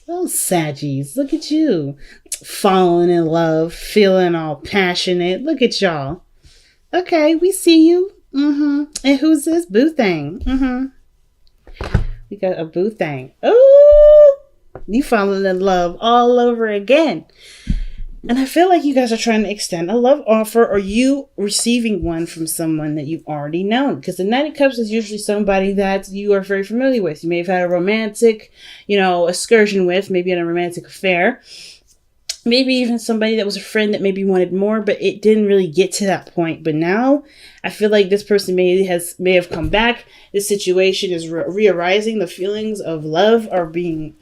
Oh, Saggies, look at you. Falling in love, feeling all passionate. Look at y'all. Okay, we see you. And who's this? Boo Thing. We got a Boo Thing. Oh, you falling in love all over again. And I feel like you guys are trying to extend a love offer, or you receiving one from someone that you've already known. Because the Knight of Cups is usually somebody that you are very familiar with. You may have had a romantic, excursion with, maybe in a romantic affair. Maybe even somebody that was a friend that maybe wanted more, but it didn't really get to that point. But now I feel like this person may have come back. This situation is re-arising. The feelings of love are being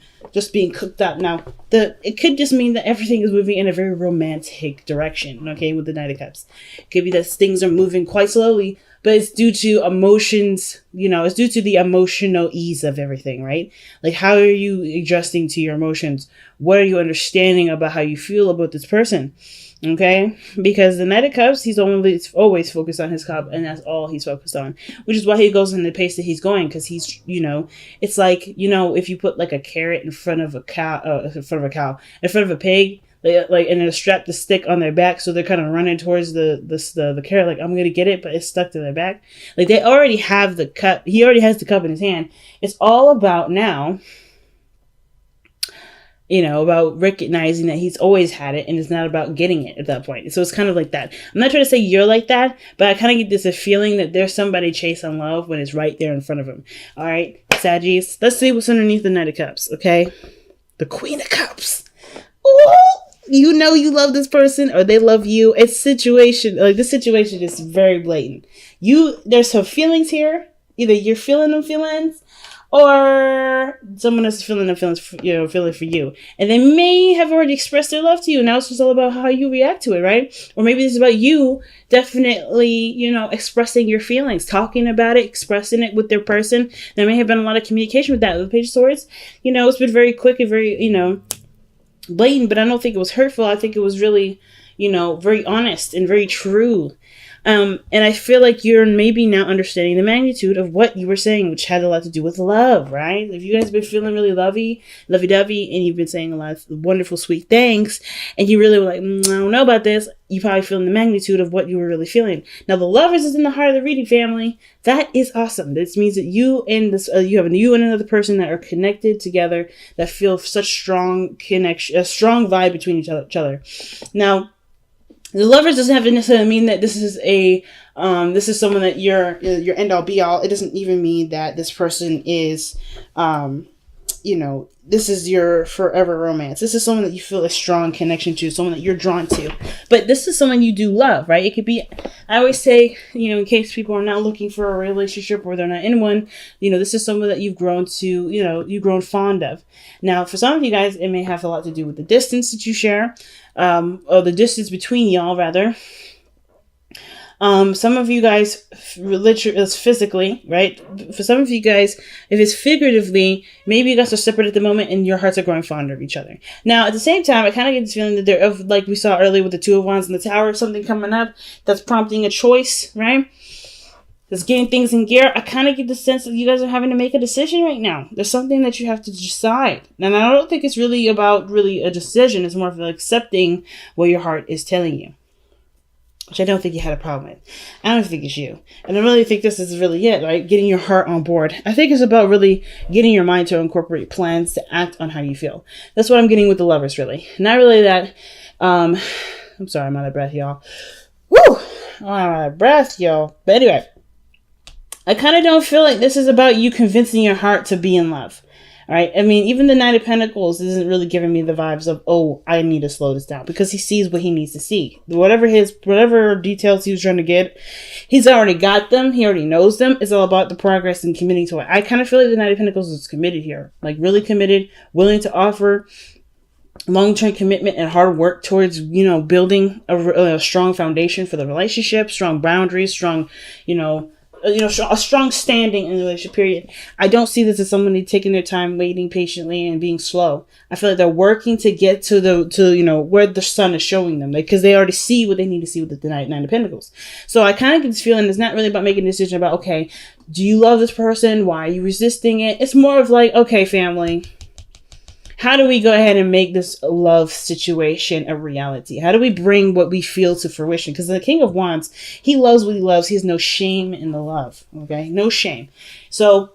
cooked up. Now, it could just mean that everything is moving in a very romantic direction, okay, with the Knight of Cups. It could be that things are moving quite slowly, but it's due to emotions, it's due to the emotional ease of everything, right? Like, how are you adjusting to your emotions? What are you understanding about how you feel about this person? Okay, because the Knight of Cups, he's always focused on his cup, and that's all he's focused on, which is why he goes in the pace that he's going, because he's, it's like, if you put like a carrot in front of a pig, and they're strapped the stick on their back, so they're kind of running towards the carrot, like, I'm gonna get it, but it's stuck to their back. Like, they already have the cup. He already has the cup in his hand. It's all about now, about recognizing that he's always had it, and it's not about getting it at that point. So it's kind of like that. I'm not trying to say you're like that, but I kind of get this a feeling that there's somebody chasing love when it's right there in front of him. All right, Saggies, let's see what's underneath the Knight of Cups, okay? The Queen of Cups. Ooh! You love this person, or they love you. This situation is very blatant. There's some feelings here. Either you're feeling them feelings, or someone else is feeling them feelings, feeling for you. And they may have already expressed their love to you. Now it's just all about how you react to it, right? Or maybe it's about you definitely, expressing your feelings, talking about it, expressing it with their person. There may have been a lot of communication with that. With the Page of Swords, it's been very quick and very, blatant, but I don't think it was hurtful. I think it was really, very honest and very true. And I feel like you're maybe now understanding the magnitude of what you were saying, which had a lot to do with love, right? If you guys have been feeling really lovey-dovey, and you've been saying a lot of wonderful, sweet things, and you really were like, I don't know about this, you probably feeling the magnitude of what you were really feeling. Now, the Lovers is in the heart of the reading, family. That is awesome. This means that you and another person that are connected together, that feel such strong connection, a strong vibe between each other. Now, the Lovers doesn't have to necessarily mean that this is someone that you're end all be all. It doesn't even mean that this person is, this is your forever romance. This is someone that you feel a strong connection to, someone that you're drawn to. But this is someone you do love, right? It could be, I always say, in case people are not looking for a relationship or they're not in one, this is someone that you've grown to, you've grown fond of. Now, for some of you guys, it may have a lot to do with the distance that you share, or the distance between y'all, rather. Some of you guys, literally, it's physically, right? For some of you guys, if it's figuratively, maybe you guys are separate at the moment and your hearts are growing fonder of each other. Now, at the same time, I kind of get this feeling that like we saw earlier with the Two of Wands in the Tower, something coming up that's prompting a choice, right? That's getting things in gear. I kind of get the sense that you guys are having to make a decision right now. There's something that you have to decide. And I don't think it's really about a decision. It's more of accepting what your heart is telling you, which I don't think you had a problem with. I don't think it's you. And I really think this is really it, right? Getting your heart on board. I think it's about really getting your mind to incorporate plans to act on how you feel. That's what I'm getting with the Lovers, really. Not really that, I'm sorry, I'm out of breath, y'all. Woo! I'm out of breath, y'all. But anyway, I kind of don't feel like this is about you convincing your heart to be in love. All right. I mean, even the Knight of Pentacles isn't really giving me the vibes of, oh, I need to slow this down, because he sees what he needs to see. Whatever details he was trying to get, he's already got them. He already knows them. It's all about the progress and committing to it. I kind of feel like the Knight of Pentacles is committed here, like really committed, willing to offer long-term commitment and hard work towards, building a strong foundation for the relationship, strong boundaries, strong, a strong standing in the relationship, period. I don't see this as somebody taking their time, waiting patiently and being slow. I feel like they're working to get to where the sun is showing them, because they already see what they need to see with the Nine of Pentacles. So I kind of get this feeling it's not really about making a decision about, okay, do you love this person? Why are you resisting it? It's more of like, okay, family, how do we go ahead and make this love situation a reality? How do we bring what we feel to fruition? Because the King of Wands, he loves what he loves. He has no shame in the love. Okay, no shame. So,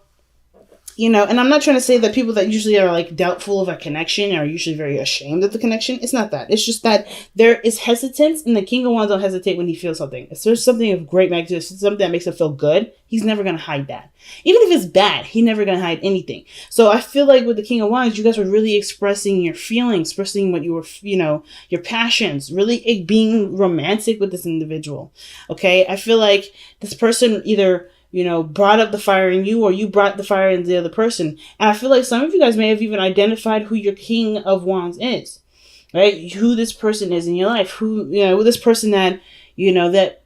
you know, and I'm not trying to say that people that usually are like doubtful of a connection are usually very ashamed of the connection. It's not that. It's just that there is hesitance, and the King of Wands don't hesitate when he feels something. If there's something of great magnitude, something that makes him feel good, he's never going to hide that. Even if it's bad, he's never going to hide anything. So I feel like with the King of Wands, you guys were really expressing your feelings, expressing what you were, you know, your passions, really being romantic with this individual. Okay. I feel like this person either, you know, brought up the fire in you, or you brought the fire in the other person. And I feel like some of you guys may have even identified who your King of Wands is, right? Who this person is in your life, who, you know, this person that, that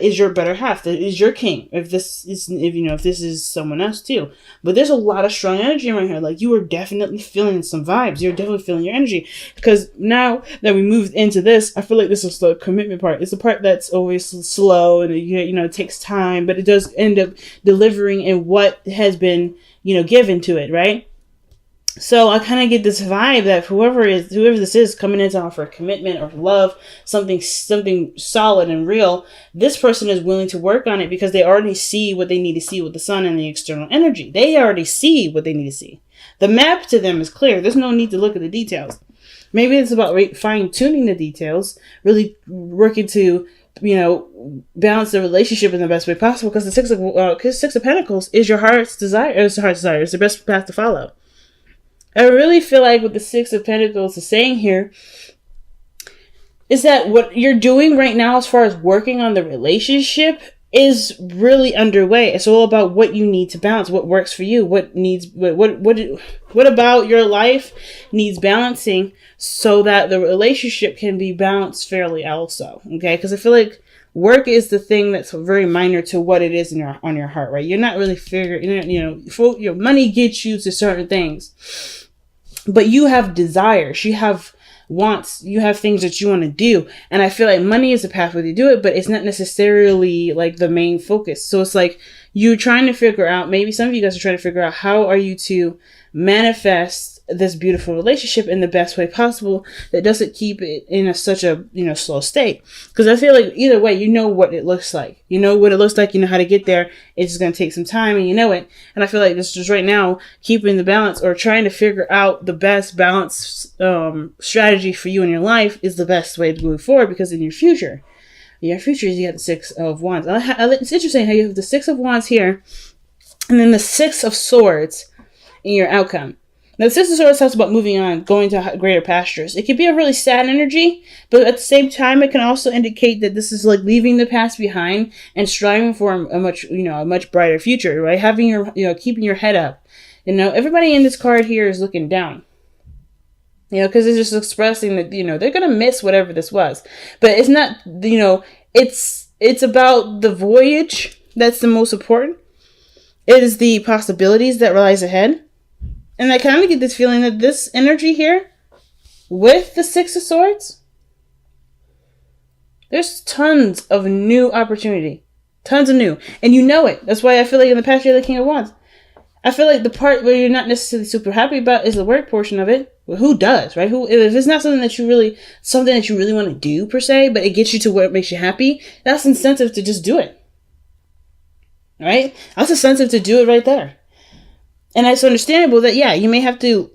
is your better half, that is your king. If this is someone else too. But there's a lot of strong energy right here. Like, you are definitely feeling some vibes. You're definitely feeling your energy. Because now that we moved into this, I feel like this is the commitment part. It's the part that's always slow, and it takes time, but it does end up delivering in what has been, given to it, right? So I kind of get this vibe that whoever this is coming in to offer commitment or love, something solid and real, this person is willing to work on it because they already see what they need to see with the sun and the external energy. They already see what they need to see. The map to them is clear. There's no need to look at the details. Maybe it's about fine-tuning the details, really working to, balance the relationship in the best way possible, because the Six of Pentacles is your heart's desire. It's the best path to follow. I really feel like what the Six of Pentacles is saying here is that what you're doing right now as far as working on the relationship is really underway. It's all about what you need to balance, what works for you, what about your life needs balancing so that the relationship can be balanced fairly also. Okay? Because I feel like work is the thing that's very minor to what it is on your heart, right? You're not really figuring, your money gets you to certain things. But you have desires, you have wants, you have things that you want to do. And I feel like money is the pathway to do it, but it's not necessarily like the main focus. So it's like you're trying to figure out, maybe some of you guys are trying to figure out, how are you to manifest this beautiful relationship in the best way possible that doesn't keep it in such a slow state. Because I feel like either way, you know what it looks like. You know what it looks like. You know how to get there. It's just going to take some time, and you know it. And I feel like this is right now keeping the balance, or trying to figure out the best balance strategy for you in your life is the best way to move forward. Because in your future, you got the Six of Wands. It's interesting how you have the Six of Wands here, and then the Six of Swords in your outcome. Now, the Six of Swords talks about moving on, going to greater pastures. It could be a really sad energy, but at the same time, it can also indicate that this is like leaving the past behind and striving for a much brighter future, right? Having keeping your head up. Everybody in this card here is looking down. Because it's just expressing that, they're going to miss whatever this was. But it's not, it's about the voyage that's the most important. It is the possibilities that lies ahead. And I kind of get this feeling that this energy here with the Six of Swords, there's tons of new opportunity. Tons of new. And you know it. That's why I feel like in the past you're the King of Wands. I feel like the part where you're not necessarily super happy about is the work portion of it. Well, who does, right? If it's not something that you really want to do per se, but it gets you to where it makes you happy, that's incentive to just do it. Right? That's incentive to do it right there. And it's understandable that, yeah, you may have to,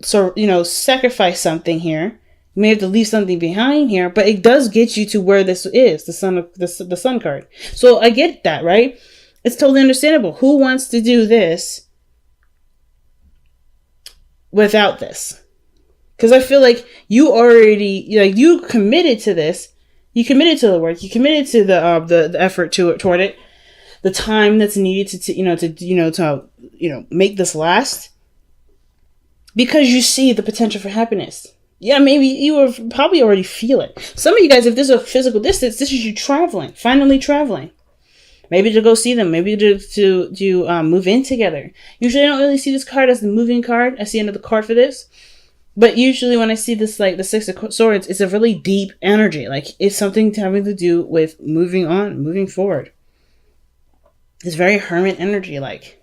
sacrifice something here. You may have to leave something behind here, but it does get you to where this is, the sun card. So I get that, right? It's totally understandable. Who wants to do this without this? Because I feel like you already, you committed to this. You committed to the work. You committed to the effort toward it. The time that's needed to make this last, because you see the potential for happiness. Yeah, maybe you will probably already feel it. Some of you guys, if there's a physical distance, this is you finally traveling. Maybe to go see them, maybe to move in together. Usually I don't really see this card as the moving card. I see another card for this. But usually when I see this, like the Six of Swords, it's a really deep energy. Like it's something having to do with moving on, moving forward. It's very hermit energy like.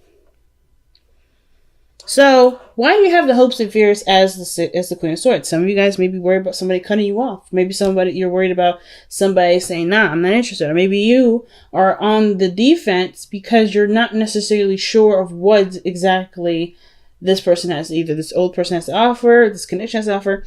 So why do you have the hopes and fears as the Queen of Swords? Some of you guys may be worried about somebody cutting you off. Maybe you're worried about somebody saying, nah, I'm not interested. Or maybe you are on the defense because you're not necessarily sure of what exactly this person has, either this old person has to offer, this connection has to offer.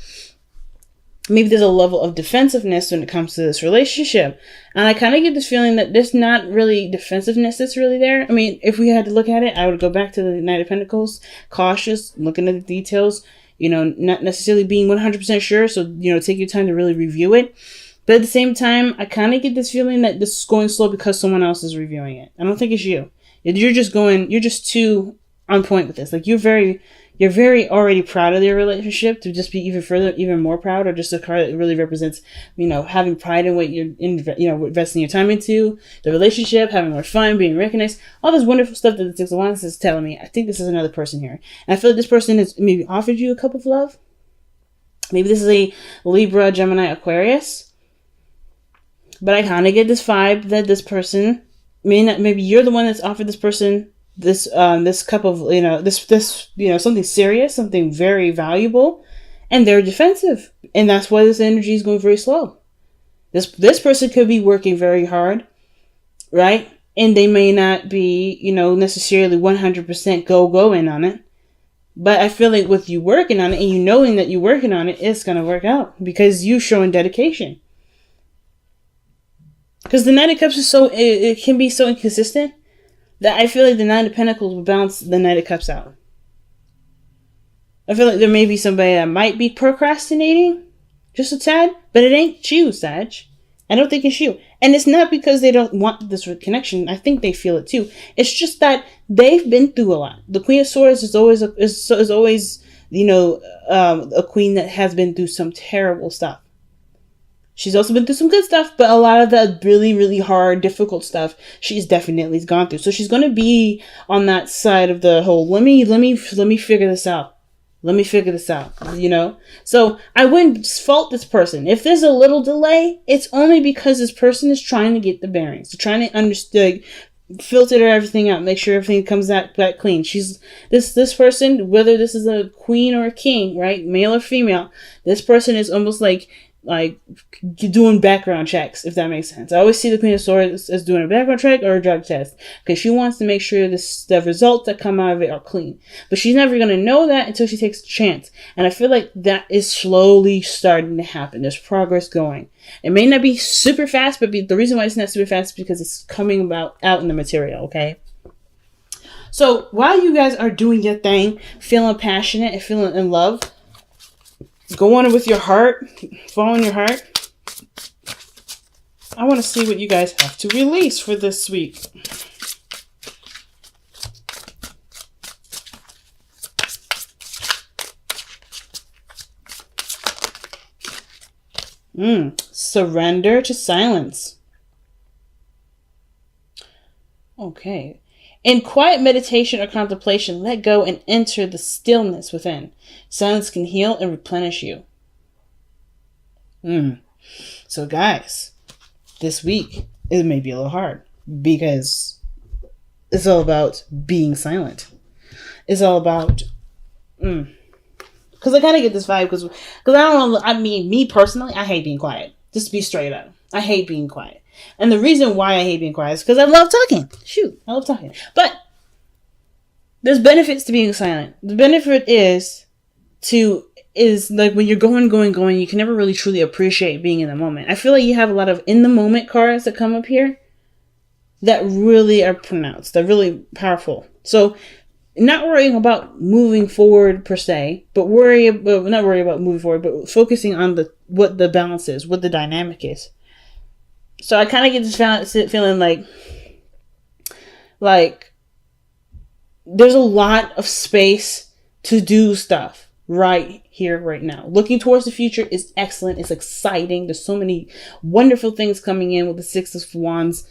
Maybe there's a level of defensiveness when it comes to this relationship. And I kind of get this feeling that there's not really defensiveness that's really there. I mean, if we had to look at it, I would go back to the Knight of Pentacles, cautious, looking at the details, not necessarily being 100% sure. So, take your time to really review it. But at the same time, I kind of get this feeling that this is going slow because someone else is reviewing it. I don't think it's you. You're just too on point with this. Like, you're very already proud of your relationship to just be even more proud, or just a card that really represents, having pride in what you're investing your time into, the relationship, having more fun, being recognized, all this wonderful stuff that the Six of Wands is telling me. I think this is another person here. And I feel like this person has maybe offered you a cup of love. Maybe this is a Libra, Gemini, Aquarius. But I kind of get this vibe that this person, maybe you're the one that's offered this person this cup of something serious, something very valuable, and they're defensive, and that's why this energy is going very slow. This person could be working very hard, right? And they may not be necessarily 100% go in on it, but I feel like with you working on it and you knowing that you're working on it, it's gonna work out because you're showing dedication. Because the Knight of Cups is it can be so inconsistent that I feel like the Nine of Pentacles will balance the Knight of Cups out. I feel like there may be somebody that might be procrastinating just a tad, but it ain't you, Sag. I don't think it's you. And it's not because they don't want this connection. I think they feel it too. It's just that they've been through a lot. The Queen of Swords is always a queen that has been through some terrible stuff. She's also been through some good stuff, but a lot of the really, really hard, difficult stuff she's definitely gone through. So she's going to be on that side of the whole, let me figure this out. Let me figure this out, So I wouldn't fault this person. If there's a little delay, it's only because this person is trying to get the bearings. They're trying to understand, filter everything out, make sure everything comes out back clean. She's this person, whether this is a queen or a king, right? Male or female, this person is almost like doing background checks, if that makes sense. I always see the Queen of Swords as doing a background check or a drug test because she wants to make sure the results that come out of it are clean. But she's never going to know that until she takes a chance. And I feel like that is slowly starting to happen. There's progress going. It may not be super fast, but the reason why it's not super fast is because it's coming out in the material, okay? So while you guys are doing your thing, feeling passionate and feeling in love, go on it with your heart, following your heart. I want to see what you guys have to release for this week. Surrender to silence. Okay. In quiet meditation or contemplation, let go and enter the stillness within. Silence can heal and replenish you. So guys, this week, it may be a little hard because it's all about being silent. It's all about... Because I kind of get this vibe because I don't know, me personally, I hate being quiet. Just to be straight up. I hate being quiet. And the reason why I hate being quiet is because I love talking. I love talking. But there's benefits to being silent. The benefit is like when you're going, you can never really truly appreciate being in the moment. I feel like you have a lot of in the moment cards that come up here that really are pronounced. They're really powerful. So not worrying about moving forward per se, but not worry about moving forward, but focusing on what the balance is, what the dynamic is. So I kind of get this feeling like there's a lot of space to do stuff right here, right now. Looking towards the future is excellent. It's exciting. There's so many wonderful things coming in with the Six of Wands,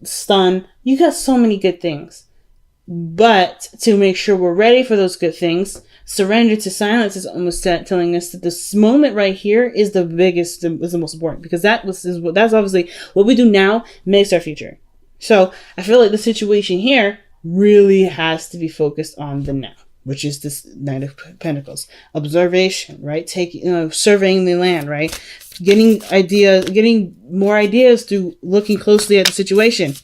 stun. You got so many good things. But to make sure we're ready for those good things, surrender to silence is almost telling us that this moment right here is the biggest, is the most important, because that's obviously what we do now makes our future. So I feel like the situation here really has to be focused on the now, which is this Knight of Pentacles. Observation, right? Surveying the land, right? Getting more ideas through looking closely at the situation.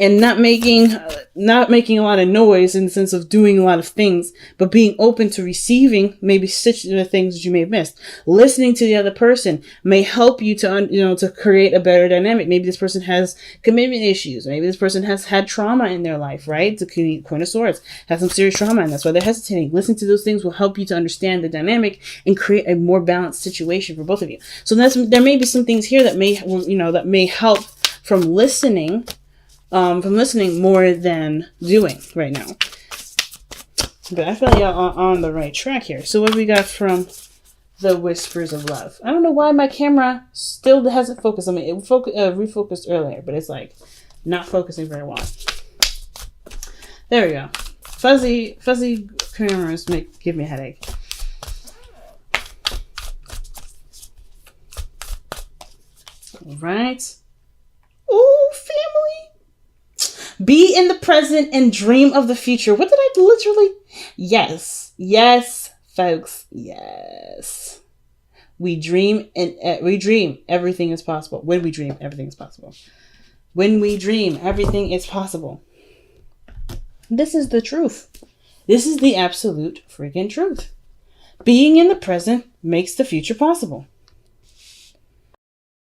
And not making a lot of noise in the sense of doing a lot of things, but being open to receiving maybe things that you may have missed. Listening to the other person may help you to create a better dynamic. Maybe this person has commitment issues. Maybe this person has had trauma in their life, right? The Queen of Swords has some serious trauma, and that's why they're hesitating. Listening to those things will help you to understand the dynamic and create a more balanced situation for both of you. So there may be some things here that may help from listening more than doing right now. But I feel you're on the right track here. So what we got from the Whispers of Love? I don't know why my camera still hasn't focused on me. It refocused earlier, but it's like not focusing very well. There we go. Fuzzy cameras give me a headache. All right. Ooh, family. Be in the present and dream of the future. What did I literally? Yes, folks. Yes. We dream everything is possible. When we dream, everything is possible. When we dream, everything is possible. This is the truth. This is the absolute freaking truth. Being in the present makes the future possible.